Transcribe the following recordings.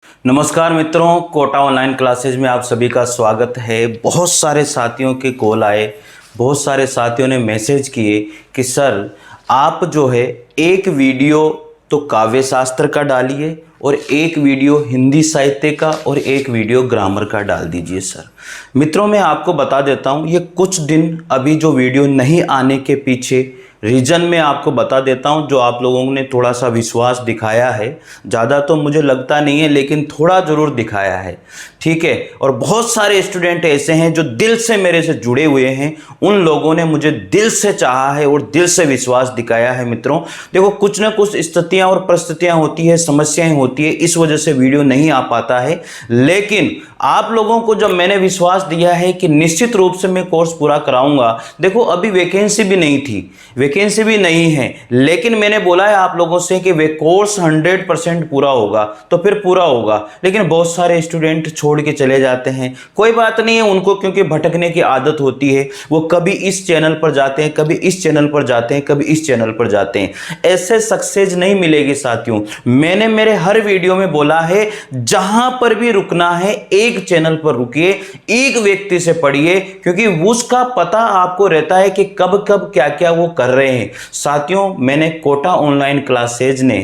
नमस्कार मित्रों, Kota online classes में आप सभी का स्वागत है। बहुत सारे साथियों के कॉल आए, बहुत सारे साथियों ने मैसेज किए कि सर आप जो है एक वीडियो तो काव्य शास्त्र का डालिए और एक वीडियो हिंदी साहित्य का और एक वीडियो ग्रामर का डाल दीजिए। सर मित्रों, मैं आपको बता देता हूँ, ये कुछ दिन अभी जो वीडियो नहीं आने के पीछे रीज़न मैं आपको बता देता हूं। जो आप लोगों ने थोड़ा सा विश्वास दिखाया है, ज़्यादा तो मुझे लगता नहीं है लेकिन थोड़ा ज़रूर दिखाया है, ठीक है। और बहुत सारे स्टूडेंट ऐसे हैं जो दिल से मेरे से जुड़े हुए हैं, उन लोगों ने मुझे दिल से चाहा है और दिल से विश्वास दिखाया है। मित्रों देखो, कुछ ना कुछ स्थितियाँ और परिस्थितियाँ होती है, समस्याएँ होती है, इस वजह से वीडियो नहीं आ पाता है। लेकिन आप लोगों को जब मैंने विश्वास दिया है कि निश्चित रूप से मैं कोर्स पूरा कराऊंगा, देखो अभी वैकेंसी भी नहीं थी, वैकेंसी भी नहीं है, लेकिन मैंने बोला है आप लोगों से कि वे कोर्स 100% पूरा होगा तो फिर पूरा होगा। लेकिन बहुत सारे स्टूडेंट छोड़ के चले जाते हैं, कोई बात नहीं है उनको, क्योंकि भटकने की आदत होती है। वो कभी इस चैनल पर जाते हैं, कभी इस चैनल पर जाते हैं, कभी इस चैनल पर जाते हैं। ऐसे सक्सेस नहीं मिलेगी साथियों। मैंने मेरे हर वीडियो में बोला है, जहां पर भी रुकना है एक चैनल पर रुकिए, एक व्यक्ति से पढ़िए, क्योंकि उसका पता आपको रहता है कि कब कब क्या क्या वो कर रहे हैं। साथियों, मैंने कोटा ऑनलाइन क्लासेज ने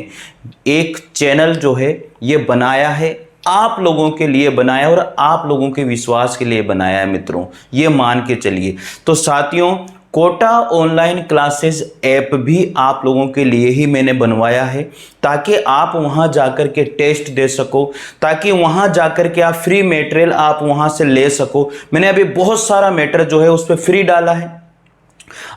एक चैनल जो है ये बनाया है, आप लोगों के लिए बनाया और आप लोगों के विश्वास के लिए बनाया है। मित्रों ये मान के चलिए। तो साथियों, कोटा ऑनलाइन क्लासेस ऐप भी आप लोगों के लिए ही मैंने बनवाया है, ताकि आप वहां जाकर के टेस्ट दे सको, ताकि वहां जाकर के आप फ्री मटेरियल आप वहां से ले सको। मैंने अभी बहुत सारा मैटर जो है उस पर फ्री डाला है।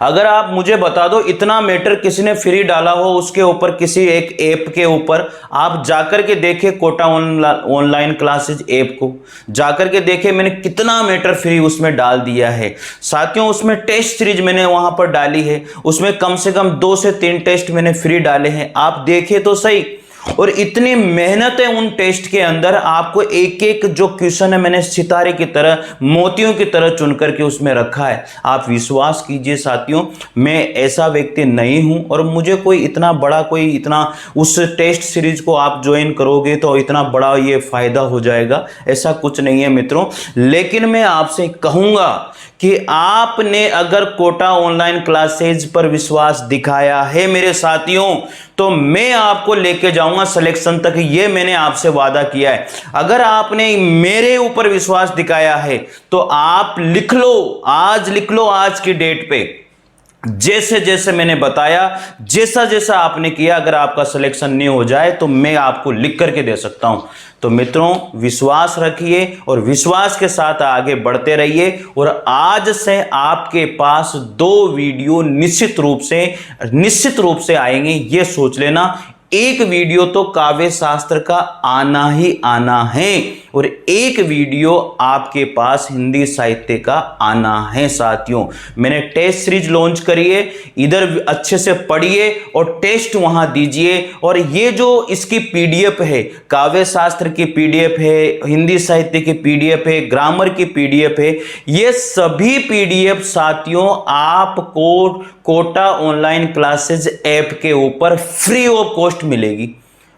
अगर आप मुझे बता दो इतना मैटर किसी ने फ्री डाला हो उसके ऊपर, किसी एक ऐप के ऊपर, आप जाकर के देखे कोटा ऑनलाइन क्लासेज ऐप को जाकर के देखे, मैंने कितना मैटर फ्री उसमें डाल दिया है। साथियों, उसमें टेस्ट सीरीज मैंने वहां पर डाली है, उसमें कम से कम 2 से 3 टेस्ट मैंने फ्री डाले हैं, आप देखे तो सही। और इतनी मेहनत है उन टेस्ट के अंदर, आपको एक एक जो क्वेश्चन है मैंने सितारे की तरह, मोतियों की तरह चुन करके उसमें रखा है। आप विश्वास कीजिए साथियों, मैं ऐसा व्यक्ति नहीं हूं और मुझे कोई इतना बड़ा, कोई इतना उस टेस्ट सीरीज को आप ज्वाइन करोगे तो इतना बड़ा ये फायदा हो जाएगा, ऐसा कुछ नहीं है मित्रों। लेकिन मैं आपसे कहूंगा कि आपने अगर कोटा ऑनलाइन क्लासेज पर विश्वास दिखाया है मेरे साथियों, तो मैं आपको लेके जाऊंगा सिलेक्शन तक, ये मैंने आपसे वादा किया है। अगर आपने मेरे ऊपर विश्वास दिखाया है तो आप लिख लो, आज लिख लो, आज की डेट पे जैसे जैसे मैंने बताया, जैसा जैसा आपने किया, अगर आपका सिलेक्शन नहीं हो जाए तो मैं आपको लिख करके दे सकता हूं। तो मित्रों विश्वास रखिए और विश्वास के साथ आगे बढ़ते रहिए। और आज से आपके पास 2 वीडियो निश्चित रूप से आएंगे, ये सोच लेना। एक वीडियो तो काव्य शास्त्र का आना ही आना है और एक वीडियो आपके पास हिंदी साहित्य का आना है। साथियों, मैंने टेस्ट सीरीज लॉन्च करी है, इधर अच्छे से पढ़िए और टेस्ट वहां दीजिए। और ये जो इसकी पीडीएफ है, काव्य शास्त्र की पीडीएफ है, हिंदी साहित्य की पीडीएफ है, ग्रामर की पीडीएफ है, ये सभी पीडीएफ साथियों आपको कोटा ऑनलाइन क्लासेज ऐप के ऊपर फ्री ऑफ कॉस्ट मिलेगी,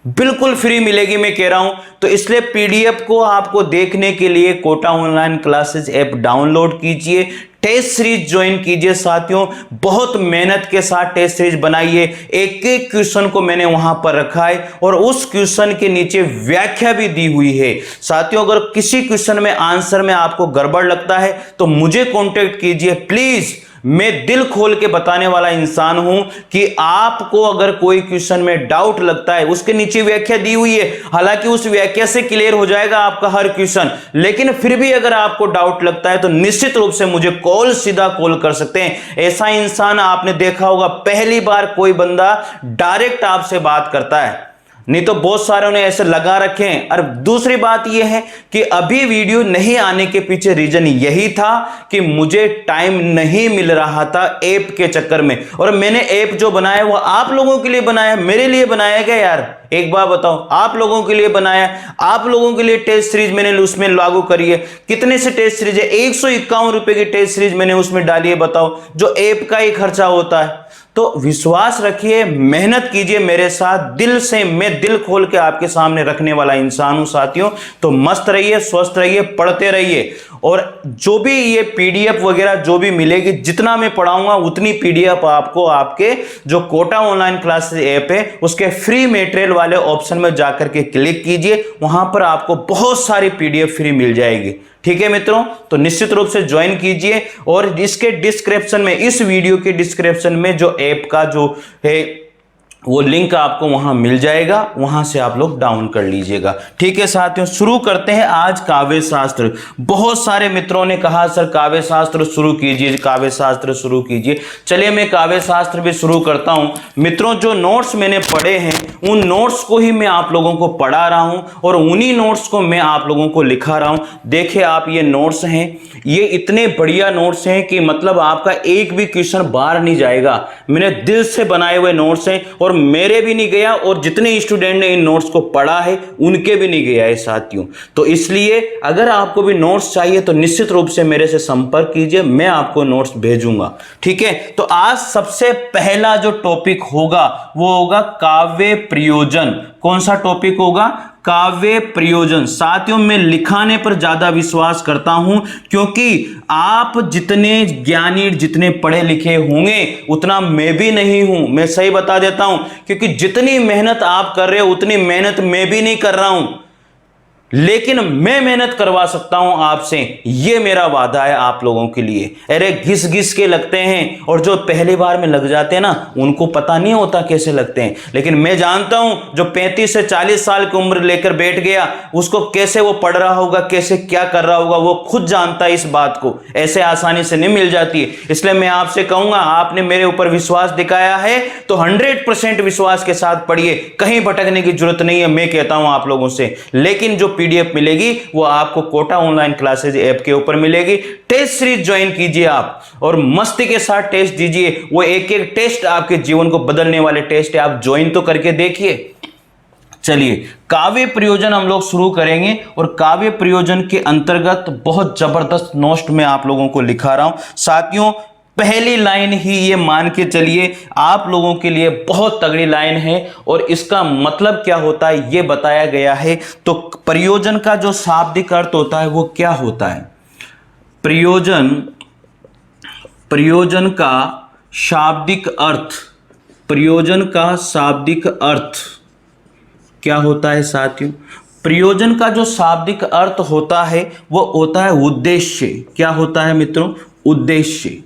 बिल्कुल फ्री मिलेगी, मैं कह रहा हूं। तो इसलिए पीडीएफ को आपको देखने के लिए Kota online classes app download कीजिए, टेस्ट सीरीज ज्वाइन कीजिए। साथियों, बहुत मेहनत के साथ टेस्ट सीरीज बनाइए, एक एक क्वेश्चन को मैंने वहां पर रखा है और उस क्वेश्चन के नीचे व्याख्या भी दी हुई है। साथियों, अगर किसी क्वेश्चन में आंसर में आपको गड़बड़ लगता है तो मुझे कांटेक्ट कीजिए प्लीज। मैं दिल खोल के बताने वाला इंसान हूं कि आपको अगर कोई क्वेश्चन में डाउट लगता है, उसके नीचे व्याख्या दी हुई है, हालांकि उस व्याख्या से क्लियर हो जाएगा आपका हर क्वेश्चन, लेकिन फिर भी अगर आपको डाउट लगता है तो निश्चित रूप से मुझे सीधा कॉल कर सकते हैं। ऐसा इंसान आपने देखा होगा, पहली बार कोई बंदा डायरेक्ट आपसे बात करता है, नहीं तो बहुत सारे ने ऐसे लगा रखे हैं। और दूसरी बात यह है कि अभी वीडियो नहीं आने के पीछे रीजन यही था कि मुझे टाइम नहीं मिल रहा था ऐप के चक्कर में। और मैंने ऐप जो बनाया वो आप लोगों के लिए बनाया, मेरे लिए बनाया क्या यार? एक बार बताओ, आप लोगों के लिए बनाया, आप लोगों के लिए टेस्ट सीरीज मैंने उसमें लागू करी है। कितने से टेस्ट सीरीज है? 151 रुपए की टेस्ट सीरीज मैंने उसमें डाली है, बताओ, जो ऐप का ही खर्चा होता है। तो विश्वास रखिए, मेहनत कीजिए मेरे साथ, दिल से, मैं दिल खोल के आपके सामने रखने वाला इंसान हूं साथियों। तो मस्त रहिए, स्वस्थ रहिए, पढ़ते रहिए। और जो भी ये पीडीएफ वगैरह जो भी मिलेगी, जितना मैं पढ़ाऊंगा उतनी पीडीएफ आपको आपके जो कोटा ऑनलाइन क्लासेस ऐप है उसके फ्री मटेरियल वाले ऑप्शन में जाकर के क्लिक कीजिए, वहां पर आपको बहुत सारी पीडीएफ फ्री मिल जाएगी। ठीक है मित्रों, तो निश्चित रूप से ज्वाइन कीजिए। और इसके डिस्क्रिप्शन में, इस वीडियो के डिस्क्रिप्शन में जो ऐप का जो है वो लिंक आपको वहां मिल जाएगा, वहां से आप लोग डाउन कर लीजिएगा। ठीक है साथियों, शुरू करते हैं आज काव्य शास्त्र। बहुत सारे मित्रों ने कहा सर काव्य शास्त्र शुरू कीजिए, काव्य शास्त्र शुरू कीजिए। चलिए मैं काव्य शास्त्र भी शुरू करता हूं। मित्रों, जो नोट्स मैंने पढ़े हैं उन नोट्स को ही मैं आप लोगों को पढ़ा रहा हूं और उन्हीं नोट्स को मैं आप लोगों को लिखा रहा हूं। देखिए आप, ये नोट्स हैं, ये इतने बढ़िया नोट्स हैं कि मतलब आपका एक भी क्वेश्चन बाहर नहीं जाएगा। मैंने दिल से बनाए हुए नोट्स हैं और मेरे भी नहीं गया, और जितने स्टूडेंट ने इन नोट्स को पढ़ा है उनके भी नहीं गया है साथियों। तो इसलिए अगर आपको भी नोट्स चाहिए तो निश्चित रूप से मेरे से संपर्क कीजिए, मैं आपको नोट्स भेजूंगा। ठीक है, तो आज सबसे पहला जो टॉपिक होगा वो होगा काव्य प्रयोजन। कौन सा टॉपिक होगा? काव्य प्रयोजन। साथियों, मैं लिखाने पर ज्यादा विश्वास करता हूं, क्योंकि आप जितने ज्ञानी, जितने पढ़े लिखे होंगे उतना मैं भी नहीं हूं। मैं सही बता देता हूं, क्योंकि जितनी मेहनत आप कर रहे हो उतनी मेहनत मैं भी नहीं कर रहा हूं, लेकिन मैं मेहनत करवा सकता हूं आपसे, यह मेरा वादा है आप लोगों के लिए। अरे घिस घिस के लगते हैं, और जो पहली बार में लग जाते हैं ना उनको पता नहीं होता कैसे लगते हैं, लेकिन मैं जानता हूं जो 35 से 40 साल की उम्र लेकर बैठ गया उसको कैसे वो पढ़ रहा होगा, कैसे क्या कर रहा होगा, वो खुद जानता है। इस बात को ऐसे आसानी से नहीं मिल जाती है। इसलिए मैं आपसे कहूंगा, आपने मेरे ऊपर विश्वास दिखाया है तो 100% विश्वास के साथ पढ़िए, कहीं भटकने की जरूरत नहीं है, मैं कहता हूं आप लोगों से। लेकिन जो पीडीएफ मिलेगी वो आपको कोटा ऑनलाइन क्लासेज ऐप के ऊपर मिलेगी। टेस्ट सीरीज ज्वाइन कीजिए आप और मस्ती के साथ टेस्ट दीजिए। वो एक एक टेस्ट आपके जीवन को बदलने वाले टेस्ट है, आप ज्वाइन तो करके देखिए। चलिए, काव्य प्रयोजन हम लोग शुरू करेंगे, और काव्य प्रयोजन के अंतर्गत बहुत जबरदस्त नोट्स मैं आप लोगों को लिखा रहा हूं साथियों। पहली लाइन ही ये मान के चलिए आप लोगों के लिए बहुत तगड़ी लाइन है, और इसका मतलब क्या होता है ये बताया गया है। तो प्रयोजन का जो शाब्दिक अर्थ होता है वो क्या होता है? प्रयोजन, प्रयोजन का शाब्दिक अर्थ, प्रयोजन का शाब्दिक अर्थ क्या होता है साथियों? प्रयोजन का जो शाब्दिक अर्थ होता है वो होता है उद्देश्य। क्या होता है मित्रों? उद्देश्य।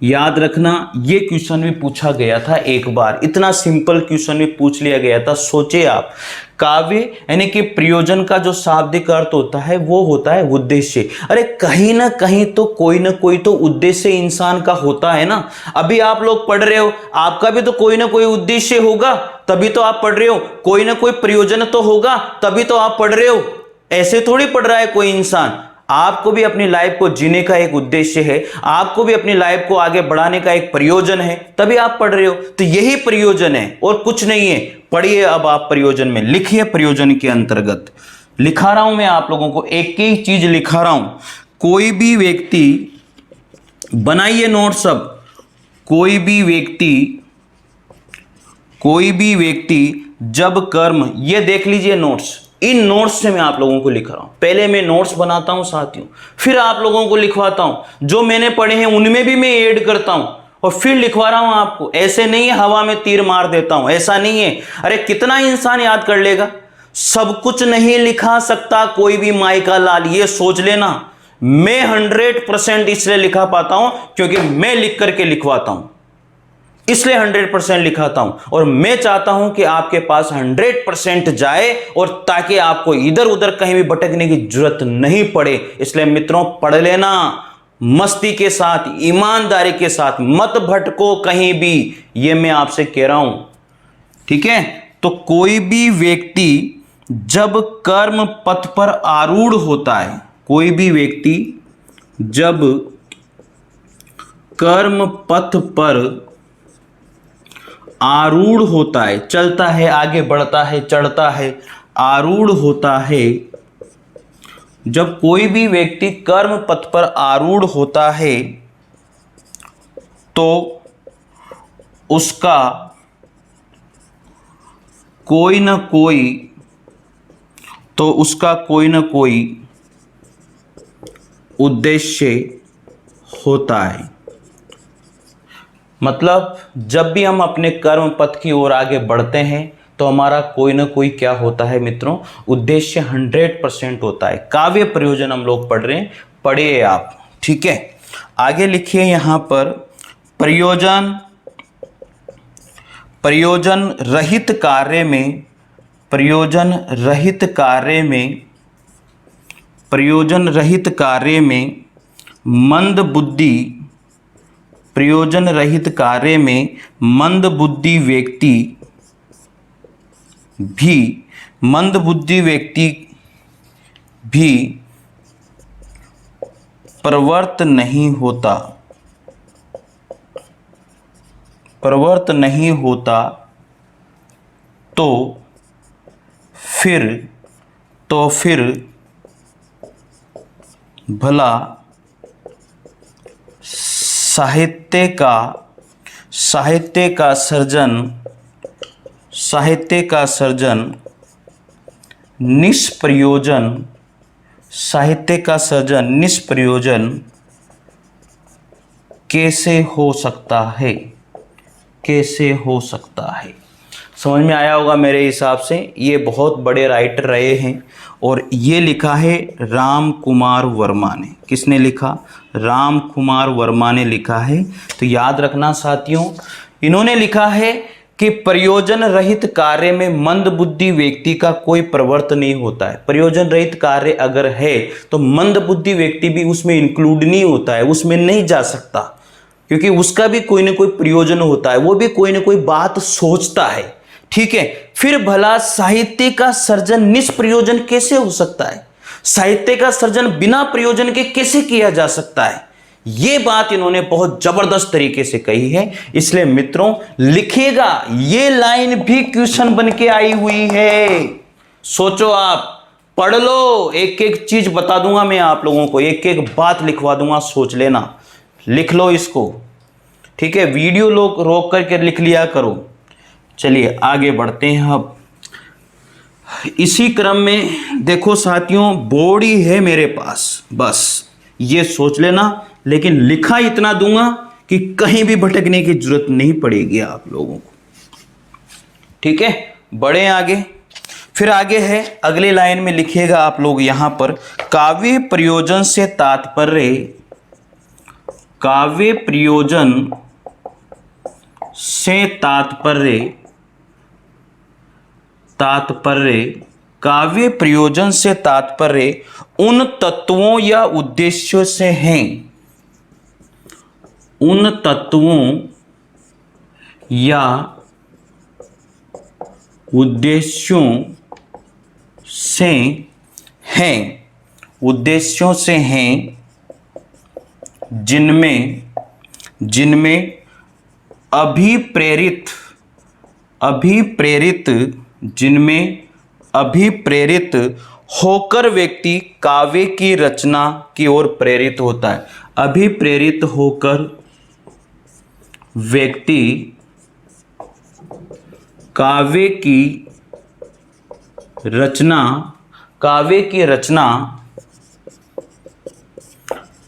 याद रखना, ये क्वेश्चन भी पूछा गया था एक बार, इतना सिंपल क्वेश्चन भी पूछ लिया गया था। सोचिए आप, काव्य यानी कि प्रयोजन का जो शाब्दिक अर्थ होता है वो होता है उद्देश्य। अरे कहीं ना कहीं तो कोई ना कोई तो उद्देश्य इंसान का होता है ना। अभी आप लोग पढ़ रहे हो, आपका भी तो कोई ना कोई उद्देश्य होगा, तभी तो आप पढ़ रहे हो। कोई ना कोई प्रयोजन तो होगा, तभी तो आप पढ़ रहे हो। ऐसे थोड़ी पढ़ रहा है कोई इंसान। आपको भी अपनी लाइफ को जीने का एक उद्देश्य है, आपको भी अपनी लाइफ को आगे बढ़ाने का एक प्रयोजन है, तभी आप पढ़ रहे हो। तो यही प्रयोजन है और कुछ नहीं है। पढ़िए अब आप प्रयोजन में, लिखिए प्रयोजन के अंतर्गत। लिखा रहा हूं मैं आप लोगों को, एक एक चीज लिखा रहा हूं। कोई भी व्यक्ति, बनाइए नोट सब, कोई भी व्यक्ति जब कर्म, ये देख लीजिए नोट्स, इन नोट्स से मैं आप लोगों को लिख रहा हूं। पहले मैं नोट्स बनाता हूं साथियों, फिर आप लोगों को लिखवाता हूं। जो मैंने पढ़े हैं उनमें भी मैं ऐड करता हूं और फिर लिखवा रहा हूं आपको। ऐसे नहीं है हवा में तीर मार देता हूं, ऐसा नहीं है। अरे कितना इंसान याद कर लेगा? सब कुछ नहीं लिखा सकता कोई भी माई का लाल, ये सोच लेना। मैं 100% इसलिए लिखा पाता हूं क्योंकि मैं लिख करके लिखवाता हूं, इसलिए 100% लिखाता हूं। और मैं चाहता हूं कि आपके पास 100% जाए, और ताकि आपको इधर उधर कहीं भी भटकने की जरूरत नहीं पड़े। इसलिए मित्रों, पढ़ लेना मस्ती के साथ, ईमानदारी के साथ, मत भटको कहीं भी, यह मैं आपसे कह रहा हूं। ठीक है, तो कोई भी व्यक्ति जब कर्म पथ पर आरूढ़ होता है, कोई भी व्यक्ति जब कर्म पथ पर आरूढ़ होता है, चलता है, आगे बढ़ता है, चढ़ता है, आरूढ़ होता है। जब कोई भी व्यक्ति कर्म पथ पर आरूढ़ होता है तो उसका कोई ना कोई उद्देश्य होता है। मतलब जब भी हम अपने कर्म पथ की ओर आगे बढ़ते हैं तो हमारा कोई ना कोई क्या होता है मित्रों, उद्देश्य 100% होता है। काव्य प्रयोजन हम लोग पढ़ रहे हैं, पढ़िए आप, ठीक है। आगे लिखिए यहां पर, प्रयोजन रहित कार्य में मंद बुद्धि व्यक्ति भी प्रवृत्त नहीं होता तो फिर भला साहित्य का सर्जन निष्प्रयोजन कैसे हो सकता है। समझ में आया होगा मेरे हिसाब से। ये बहुत बड़े राइटर रहे हैं और ये लिखा है राम कुमार वर्मा ने। किसने लिखा? राम कुमार वर्मा ने लिखा है। तो याद रखना साथियों, इन्होंने लिखा है कि प्रयोजन रहित कार्य में मंद बुद्धि व्यक्ति का कोई प्रवृत्त नहीं होता है। प्रयोजन रहित कार्य अगर है तो मंद बुद्धि व्यक्ति भी उसमें इंक्लूड नहीं होता है, उसमें नहीं जा सकता, क्योंकि उसका भी कोई ना कोई प्रयोजन होता है, वो भी कोई ना कोई बात सोचता है, ठीक है। फिर भला साहित्य का सर्जन निष्प्रयोजन कैसे हो सकता है? साहित्य का सर्जन बिना प्रयोजन के कैसे किया जा सकता है? ये बात इन्होंने बहुत जबरदस्त तरीके से कही है। इसलिए मित्रों लिखिएगा, ये लाइन भी क्वेश्चन बन के आई हुई है। सोचो, आप पढ़ लो, एक एक चीज बता दूंगा मैं आप लोगों को, एक एक बात लिखवा दूंगा, सोच लेना, लिख लो इसको, ठीक है। वीडियो लोग रोक करके लिख लिया करो। चलिए आगे बढ़ते हैं। अब इसी क्रम में देखो साथियों, बोर्ड ही है मेरे पास, बस ये सोच लेना, लेकिन लिखा इतना दूंगा कि कहीं भी भटकने की जरूरत नहीं पड़ेगी आप लोगों को, ठीक है। बढ़े आगे। फिर आगे है, अगले लाइन में लिखिएगा आप लोग यहां पर, काव्य प्रयोजन से तात्पर्य काव्य प्रयोजन से तात्पर्य उन तत्वों या उद्देश्यों से हैं, जिनमें अभिप्रेरित होकर व्यक्ति काव्य की रचना की ओर प्रेरित होता है। अभिप्रेरित होकर व्यक्ति काव्य की रचना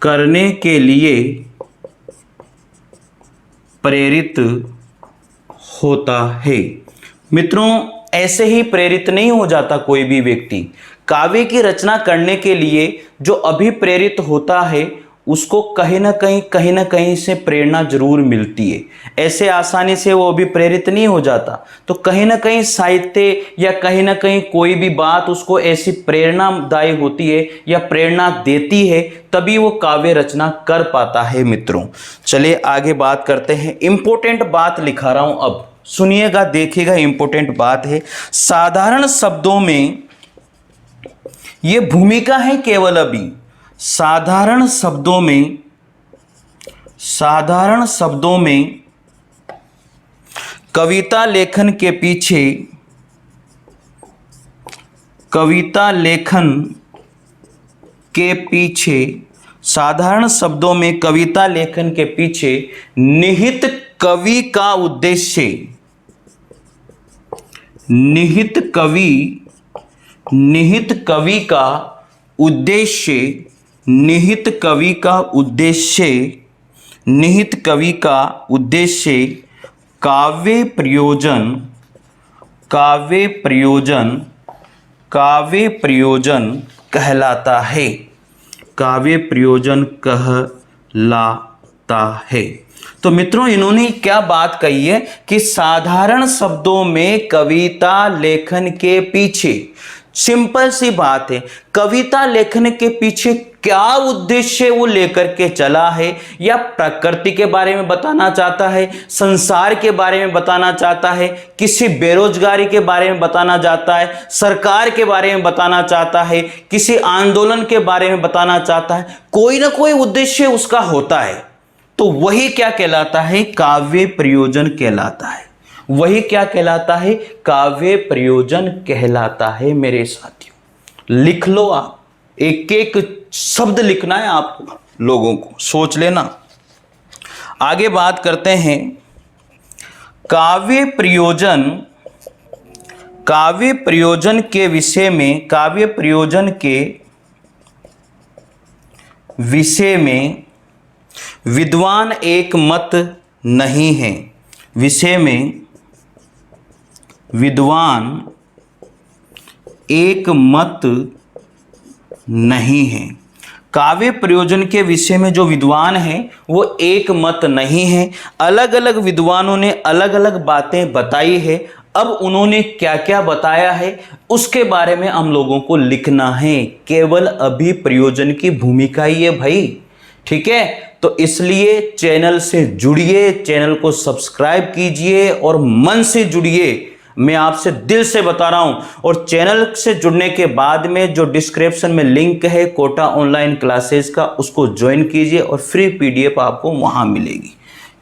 करने के लिए प्रेरित होता है। मित्रों ऐसे ही प्रेरित नहीं हो जाता कोई भी व्यक्ति। काव्य की रचना करने के लिए जो अभिप्रेरित होता है उसको कहीं ना कहीं से प्रेरणा जरूर मिलती है। ऐसे आसानी से वो अभी प्रेरित नहीं हो जाता, तो कहीं ना कहीं साहित्य या कहीं ना कहीं कोई भी बात उसको ऐसी प्रेरणादायी होती है या प्रेरणा देती है, तभी वो काव्य रचना कर पाता है। मित्रों चलिए आगे बात करते हैं। इंपॉर्टेंट बात लिखा रहा हूं, अब सुनिएगा, देखिएगा, इंपॉर्टेंट बात है। साधारण शब्दों में ये भूमिका है केवल अभी। साधारण शब्दों में कविता लेखन के पीछे साधारण शब्दों में कविता लेखन के पीछे निहित कवि का उद्देश्य, निहित कवि का उद्देश्य, निहित कवि का उद्देश्य, निहित कवि का उद्देश्य काव्य प्रयोजन, काव्य प्रयोजन, काव्य प्रयोजन कहलाता है, काव्य प्रयोजन कहलाता है। तो मित्रों इन्होंने क्या बात कही है कि साधारण शब्दों में कविता लेखन के पीछे, सिंपल सी बात है, कविता लेखन के पीछे क्या उद्देश्य वो लेकर के चला है, या प्रकृति के बारे में बताना चाहता है, संसार के बारे में बताना चाहता है, किसी बेरोजगारी के बारे में बताना चाहता है, सरकार के बारे में बताना चाहता है, किसी आंदोलन के बारे में बताना चाहता है, कोई ना कोई उद्देश्य उसका होता है। तो वही क्या कहलाता है, काव्य प्रयोजन कहलाता है। वही क्या कहलाता है, काव्य प्रयोजन कहलाता है। मेरे साथियों लिख लो, आप एक एक शब्द लिखना है आप लोगों को, सोच लेना। आगे बात करते हैं काव्य प्रयोजन, काव्य प्रयोजन के विषय में, काव्य प्रयोजन के विषय में विद्वान एक मत नहीं है, विषय में विद्वान एक मत नहीं है। काव्य प्रयोजन के विषय में जो विद्वान हैं वो एक मत नहीं है। अलग अलग विद्वानों ने अलग अलग बातें बताई है। अब उन्होंने क्या क्या बताया है उसके बारे में हम लोगों को लिखना है। केवल अभी प्रयोजन की भूमिका ही है भाई, ठीक है। तो इसलिए चैनल से जुड़िए, चैनल को सब्सक्राइब कीजिए और मन से जुड़िए, मैं आपसे दिल से बता रहा हूं। और चैनल से जुड़ने के बाद में जो डिस्क्रिप्शन में लिंक है कोटा ऑनलाइन क्लासेस का, उसको ज्वाइन कीजिए और फ्री पीडीएफ आपको वहां मिलेगी,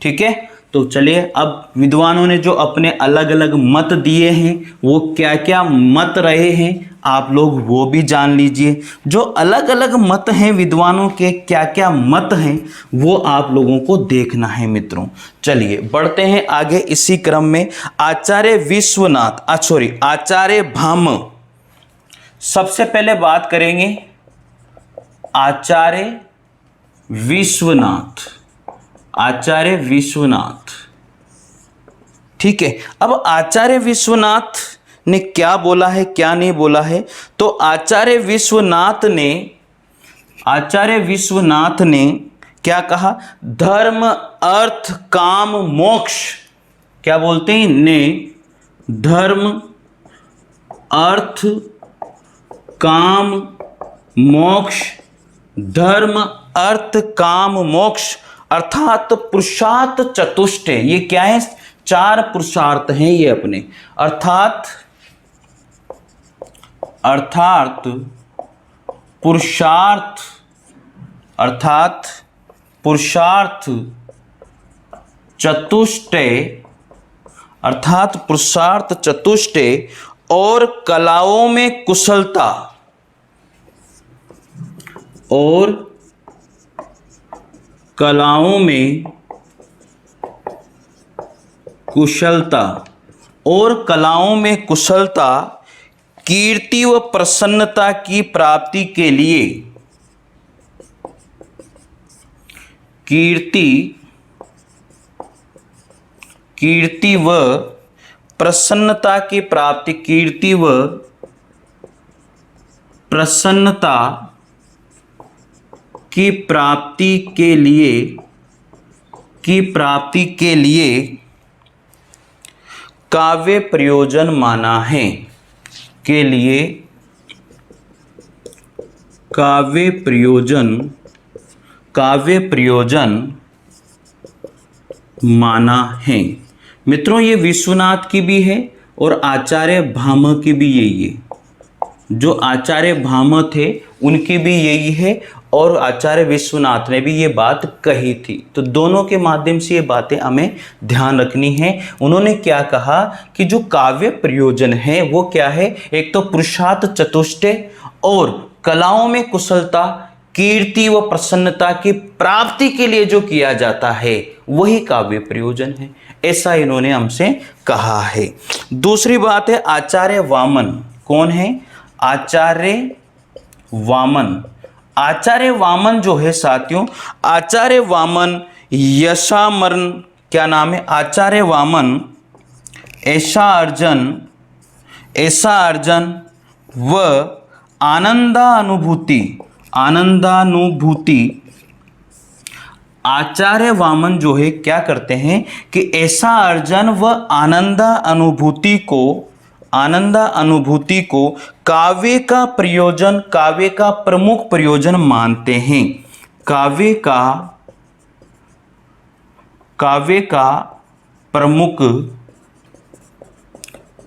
ठीक है। तो चलिए, अब विद्वानों ने जो अपने अलग अलग मत दिए हैं वो क्या क्या मत रहे हैं आप लोग वो भी जान लीजिए। जो अलग अलग मत हैं विद्वानों के, क्या क्या मत हैं वो आप लोगों को देखना है मित्रों। चलिए बढ़ते हैं आगे इसी क्रम में। आचार्य विश्वनाथ, आचार्य भामह, सबसे पहले बात करेंगे आचार्य विश्वनाथ, आचार्य विश्वनाथ, ठीक है। अब आचार्य विश्वनाथ ने क्या बोला है क्या नहीं बोला है, तो आचार्य विश्वनाथ ने क्या कहा, धर्म अर्थ काम मोक्ष, क्या बोलते हैं ने, धर्म अर्थ काम मोक्ष, धर्म अर्थ काम मोक्ष अर्थात पुरुषार्थ चतुष्ट। ये क्या है, चार पुरुषार्थ हैं ये अपने, अर्थात पुरुषार्थ, अर्थात पुरुषार्थ चतुष्टय, अर्थात पुरुषार्थ चतुष्टय और कलाओं में कुशलता, और कलाओं में कुशलता, और कलाओं में कुशलता, कीर्ति व प्रसन्नता की प्राप्ति के लिए, कीर्ति व प्रसन्नता की प्राप्ति, कीर्ति व प्रसन्नता की प्राप्ति के लिए काव्य प्रयोजन माना है, के लिए काव्य प्रयोजन माना है। मित्रों ये विश्वनाथ की भी है और आचार्य भामह की भी यही है, जो आचार्य भामह थे उनकी भी यही है और आचार्य विश्वनाथ ने भी ये बात कही थी। तो दोनों के माध्यम से ये बातें हमें ध्यान रखनी है। उन्होंने क्या कहा कि जो काव्य प्रयोजन है वो क्या है, एक तो पुरुषार्थ चतुष्टय और कलाओं में कुशलता, कीर्ति व प्रसन्नता की प्राप्ति के लिए जो किया जाता है वही काव्य प्रयोजन है, ऐसा इन्होंने हमसे कहा है। दूसरी बात है आचार्य वामन। कौन है? आचार्य वामन। आचार्य वामन जो है साथियों, आचार्य वामन यशामरण, क्या नाम है? आचार्य वामन ऐसा अर्जन व आनंदानुभूति आचार्य वामन जो है क्या करते हैं कि ऐसा अर्जन व आनंदानुभूति को काव्य का प्रयोजन, काव्य का प्रमुख प्रयोजन मानते हैं। काव्य का प्रमुख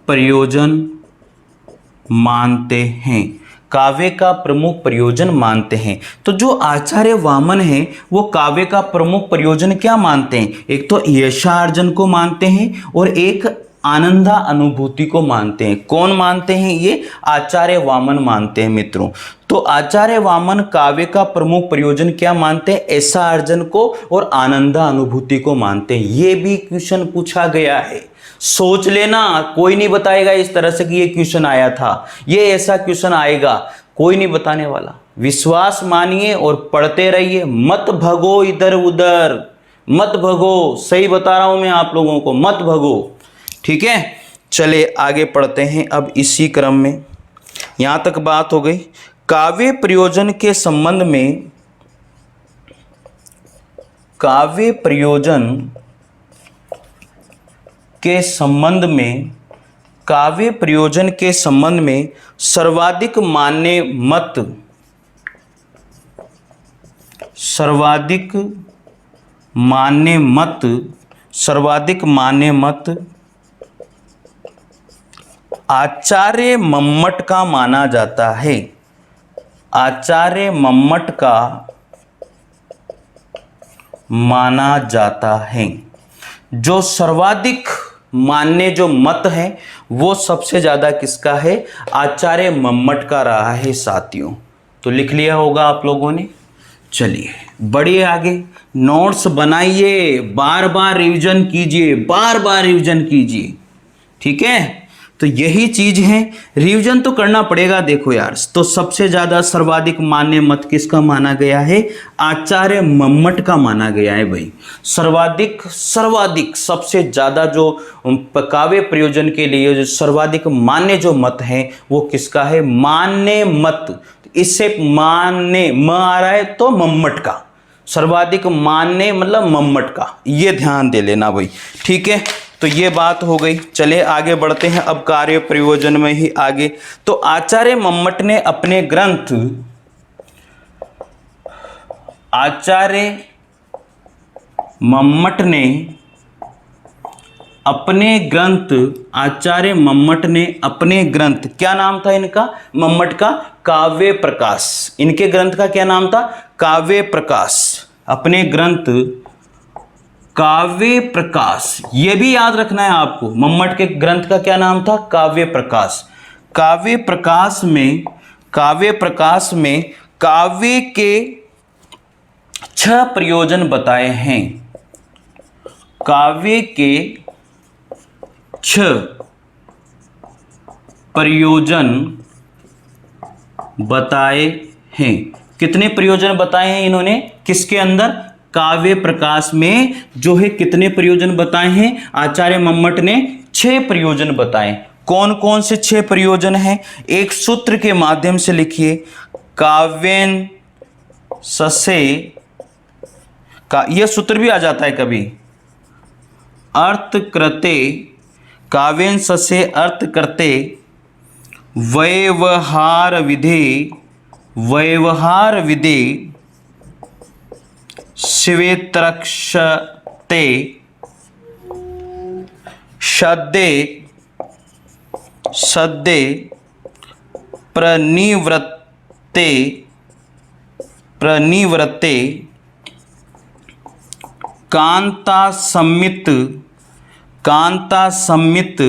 प्रयोजन मानते हैं। काव्य का प्रमुख प्रयोजन मानते हैं। तो जो आचार्य वामन है वो काव्य का प्रमुख प्रयोजन क्या मानते हैं? एक तो यशार्जन को मानते हैं और एक आनंदा अनुभूति को मानते हैं। कौन मानते हैं? ये आचार्य वामन मानते हैं मित्रों। तो आचार्य वामन काव्य का प्रमुख प्रयोजन क्या मानते हैं? ऐसा अर्जन को और आनंदा अनुभूति को मानते हैं। ये भी क्वेश्चन पूछा गया है, सोच लेना। कोई नहीं बताएगा इस तरह से कि ये क्वेश्चन आया था, ये ऐसा क्वेश्चन आएगा, कोई नहीं बताने वाला। विश्वास मानिए और पढ़ते रहिए, मत भगो इधर उधर, मत भगो। सही बता रहा हूं मैं आप लोगों को, मत भगो। ठीक है, चले आगे पढ़ते हैं। अब इसी क्रम में यहां तक बात हो गई। काव्य प्रयोजन के संबंध में, काव्य प्रयोजन के संबंध में, काव्य प्रयोजन के संबंध में सर्वाधिक मान्य मत, सर्वाधिक मान्य मत आचार्य मम्मट का माना जाता है। आचार्य मम्मट का माना जाता है। जो सर्वाधिक मान्य जो मत है वो सबसे ज्यादा किसका है? आचार्य मम्मट का रहा है साथियों। तो लिख लिया होगा आप लोगों ने। चलिए बढ़िए आगे, नोट्स बनाइए, बार बार रिवीजन कीजिए, बार बार रिवीजन कीजिए। ठीक है, तो यही चीज है, रिवीजन तो करना पड़ेगा। देखो यार, तो सबसे ज्यादा सर्वाधिक मान्य मत किसका माना गया है? आचार्य मम्मट का माना गया है भाई। सर्वाधिक सबसे ज्यादा जो काव्य प्रयोजन के लिए जो सर्वाधिक मान्य जो मत है वो किसका है? मान्य मत। इससे मान्य म आ रहा है तो मम्मट का, सर्वाधिक मान्य मतलब मम्मट का, ये ध्यान दे लेना भाई। ठीक है, तो ये बात हो गई। चले आगे बढ़ते हैं अब कार्य प्रयोजन में ही आगे। तो आचार्य मम्मट ने अपने ग्रंथ, आचार्य मम्मट ने अपने ग्रंथ, क्या नाम था इनका? मम्मट का काव्य प्रकाश। इनके ग्रंथ का क्या नाम था? काव्य प्रकाश। अपने ग्रंथ काव्य प्रकाश, ये भी याद रखना है आपको। मम्मट के ग्रंथ का क्या नाम था? काव्य प्रकाश। काव्य प्रकाश में काव्य के 6 प्रयोजन बताए हैं। काव्य के 6 प्रयोजन बताए हैं। कितने प्रयोजन बताए हैं इन्होंने? किसके अंदर? काव्य प्रकाश में जो है कितने प्रयोजन बताए हैं? आचार्य मम्मट ने 6 प्रयोजन बताए। कौन कौन से 6 प्रयोजन हैं? एक सूत्र के माध्यम से लिखिए। काव्येन ससे का, यह सूत्र भी आ जाता है कभी। अर्थ कृते, काव्येन ससे अर्थ करते व्यवहार विधे शिवेत्रक्षते सद्दे प्रनिवृत्ते कांता सम्मित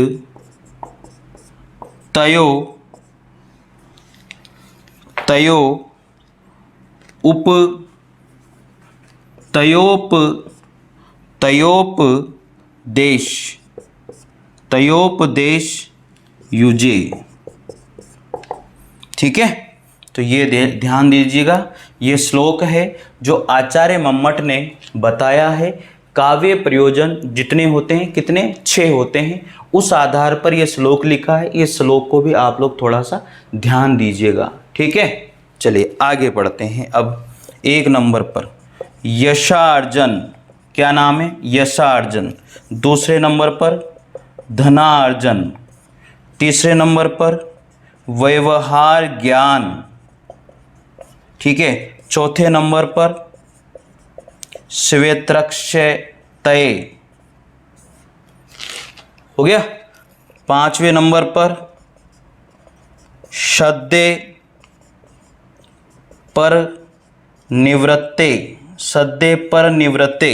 तयो उप तयोपदेश युजे। ठीक है, तो ये ध्यान दीजिएगा, ये श्लोक है जो आचार्य मम्मट ने बताया है। काव्य प्रयोजन जितने होते हैं, कितने, 6 होते हैं, उस आधार पर यह श्लोक लिखा है। इस श्लोक को भी आप लोग थोड़ा सा ध्यान दीजिएगा। ठीक है, चलिए आगे बढ़ते हैं। अब 1 नंबर पर यशार्जन, क्या नाम है, यशार्जन। दूसरे नंबर पर धनार्जन। तीसरे नंबर पर व्यवहार ज्ञान। ठीक है, चौथे नंबर पर श्वेत्रक्षतय, हो गया। 5वें नंबर पर सद्य पर निवृत्ते।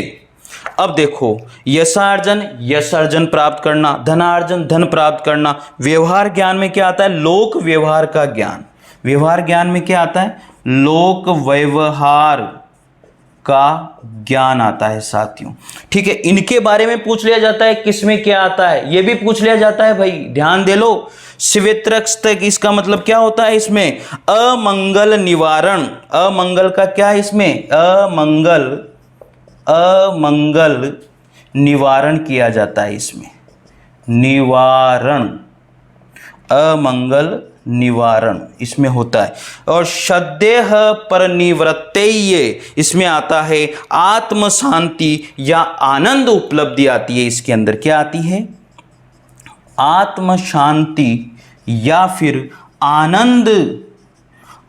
अब देखो, यशार्जन प्राप्त करना, धनार्जन धन प्राप्त करना। व्यवहार ज्ञान में क्या आता है, लोक व्यवहार का ज्ञान। व्यवहार ज्ञान में क्या आता है, लोक व्यवहार का ज्ञान आता है साथियों। ठीक है, इनके बारे में पूछ लिया जाता है, किसमें क्या आता है ये भी पूछ लिया जाता है भाई, ध्यान दे लो। श्वेत्रक्षतय, इसका मतलब क्या होता है, इसमें अमंगल निवारण। अमंगल का क्या है इसमें, अमंगल निवारण किया जाता है इसमें, निवारण, अमंगल निवारण इसमें होता है। और सद्यः पर निवृत्तये, इसमें आता है आत्म शांति या आनंद उपलब्धि आती है। इसके अंदर क्या आती है, आत्म शांति या फिर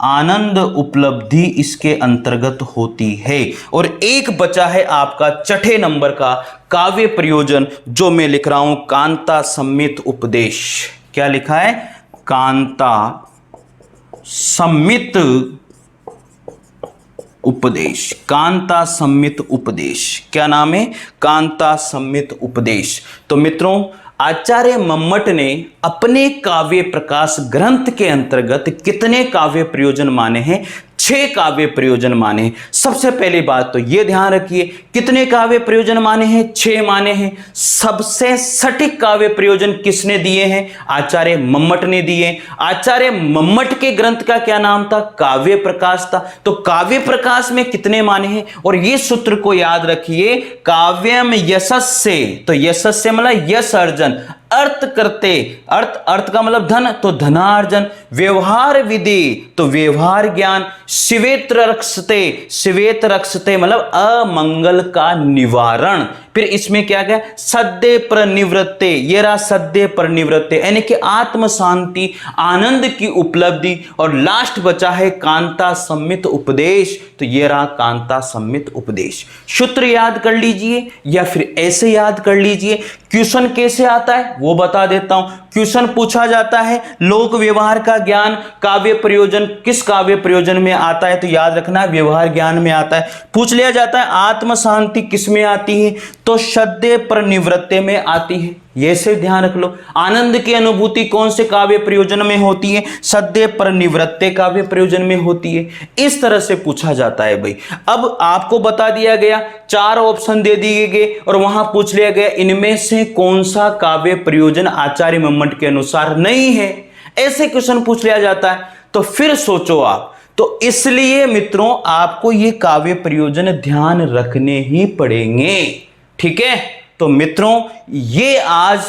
आनंद उपलब्धि इसके अंतर्गत होती है। और एक बचा है आपका 6ठे नंबर का काव्य प्रयोजन, जो मैं लिख रहा हूं, कांता सम्मित उपदेश। क्या लिखा है, कांता सम्मित उपदेश। कांता सम्मित उपदेश, क्या नाम है, कांता सम्मित उपदेश। तो मित्रों, आचार्य मम्मट ने अपने काव्य प्रकाश ग्रंथ के अंतर्गत कितने काव्य प्रयोजन माने हैं, 6 काव्य प्रयोजन माने हैं। सबसे पहली बात तो यह ध्यान रखिए, कितने काव्य प्रयोजन माने हैं, 6 माने हैं। सबसे सटीक काव्य प्रयोजन किसने दिए हैं, आचार्य मम्मट ने दिए। आचार्य मम्मट के ग्रंथ का क्या नाम था, काव्य प्रकाश था। तो काव्य प्रकाश में कितने माने हैं, और ये सूत्र को याद रखिए, काव्यम यशस्य, तो यशस्य मतलब यश अर्जन, अर्थ करते, अर्थ का मतलब धन, तो धनार्जन। व्यवहार विधि, तो व्यवहार ज्ञान। श्वेत रक्षते मतलब अमंगल का निवारण। फिर इसमें क्या गया, सद्य पर निवृत्ते, ये रहा सद्य पर निवृत्ते, यानी कि आत्म शांति, आनंद की उपलब्धि। और लास्ट बचा है कांता सम्मित उपदेश, तो ये रहा कांता सम्मित उपदेश। सूत्र याद कर लीजिए या फिर ऐसे याद कर लीजिए। क्वेश्चन कैसे आता है वो बता देता हूं। क्वेश्चन पूछा जाता है, लोक व्यवहार का ज्ञान काव्य प्रयोजन किस काव्य प्रयोजन में आता है, तो याद रखना व्यवहार ज्ञान में आता है। पूछ लिया जाता है आत्म शांति किस में आती है, तो सद्य पर निवृत्ते में आती है, ये से ध्यान रख लो। आनंद की अनुभूति कौन से काव्य प्रयोजन में होती है, सद्य पर निवृत्ते काव्य प्रयोजन में होती है। इस तरह से पूछा जाता है भाई। अब आपको बता दिया गया, 4 ऑप्शन दे दिए गए और वहां पूछ लिया गया इनमें से कौन सा काव्य प्रयोजन आचार्य मम्मट के अनुसार नहीं है। ऐसे क्वेश्चन पूछ लिया जाता है, तो फिर सोचो आप। तो इसलिए मित्रों, आपको ये काव्य प्रयोजन ध्यान रखने ही पड़ेंगे, ठीक है। तो मित्रों, ये आज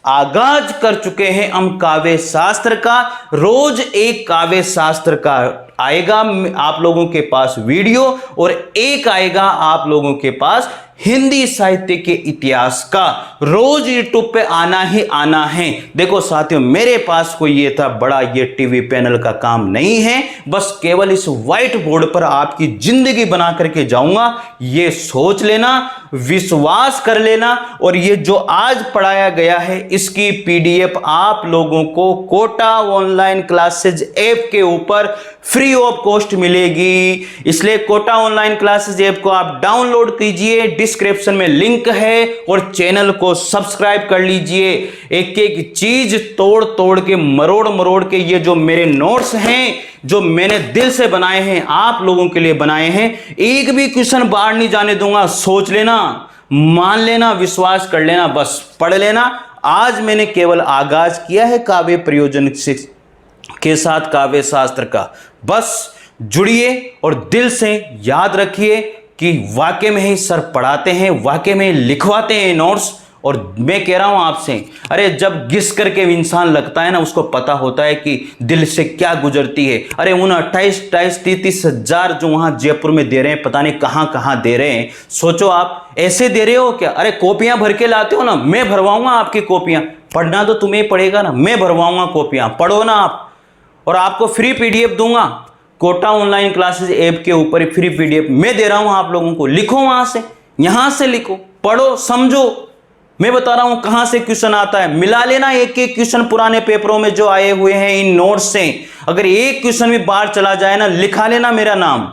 आगाज कर चुके हैं हम काव्य शास्त्र का। रोज एक काव्य शास्त्र का आएगा आप लोगों के पास वीडियो, और एक आएगा आप लोगों के पास हिंदी साहित्य के इतिहास का। रोज यूट्यूब पे आना ही आना है। देखो साथियों, मेरे पास कोई ये था बड़ा ये टीवी पैनल का काम नहीं है, बस केवल इस व्हाइट बोर्ड पर आपकी जिंदगी बना करके जाऊंगा, ये सोच लेना, विश्वास कर लेना। और ये जो आज पढ़ाया गया है इसकी पीडीएफ आप लोगों को कोटा ऑनलाइन क्लासेज ऐप के ऊपर फ्री फ्री ऑफ कॉस्ट मिलेगी। इसलिए कोटा ऑनलाइन क्लासेस ऐप को आप डाउनलोड कीजिए, डिस्क्रिप्शन में लिंक है, और चैनल को सब्सक्राइब कर लीजिए। एक एक चीज तोड़ तोड़ के, मरोड़ मरोड़ के, ये जो मेरे नोट्स हैं जो मैंने दिल से बनाए हैं, आप लोगों के लिए बनाए हैं, एक भी क्वेश्चन बाहर नहीं जाने दूंगा। सोच लेना, मान लेना, विश्वास कर लेना, बस पढ़ लेना। आज मैंने केवल आगाज किया है काव्य प्रयोजन के साथ काव्य शास्त्र का। बस जुड़िए और दिल से याद रखिए कि वाकई में ही सर पढ़ाते हैं, वाकई में लिखवाते हैं नोट्स। और मैं कह रहा हूं आपसे, अरे जब घिस करके इंसान लगता है ना, उसको पता होता है कि दिल से क्या गुजरती है। अरे उन 28-30 हजार जो वहां जयपुर में दे रहे हैं, पता नहीं कहां कहां दे रहे हैं। सोचो आप ऐसे दे रहे हो क्या? अरे कॉपियां भर के लाते हो ना, मैं भरवाऊंगा आपकी कॉपियां। पढ़ना तो तुम्हें पड़ेगा ना, मैं भरवाऊंगा कॉपियां, पढ़ो ना आप। और आपको फ्री पीडीएफ दूंगा, कोटा ऑनलाइन क्लासेस ऐप के ऊपर ही फ्री पीडीएफ मैं दे रहा हूं आप लोगों को। लिखो वहां से, यहां से लिखो, पढ़ो, समझो। मैं बता रहा हूं कहां से क्वेश्चन आता है, मिला लेना एक एक क्वेश्चन पुराने पेपरों में जो आए हुए हैं इन नोट्स से। अगर एक क्वेश्चन भी बाहर चला जाए ना, लिखा लेना मेरा नाम।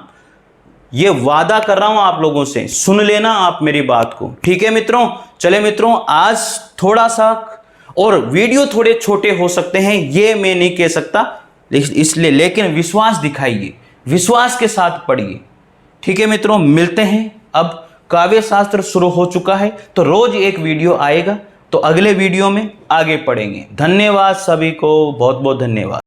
ये वादा कर रहा हूं आप लोगों से, सुन लेना आप मेरी बात को। ठीक है मित्रों? चले मित्रों, आज थोड़ा सा और वीडियो थोड़े छोटे हो सकते हैं, ये मैं नहीं कह सकता, इसलिए, लेकिन विश्वास दिखाइए, विश्वास के साथ पढ़िए। ठीक है मित्रों, मिलते हैं। अब काव्य शास्त्र शुरू हो चुका है, तो रोज एक वीडियो आएगा, तो अगले वीडियो में आगे पढ़ेंगे। धन्यवाद सभी को, बहुत बहुत धन्यवाद।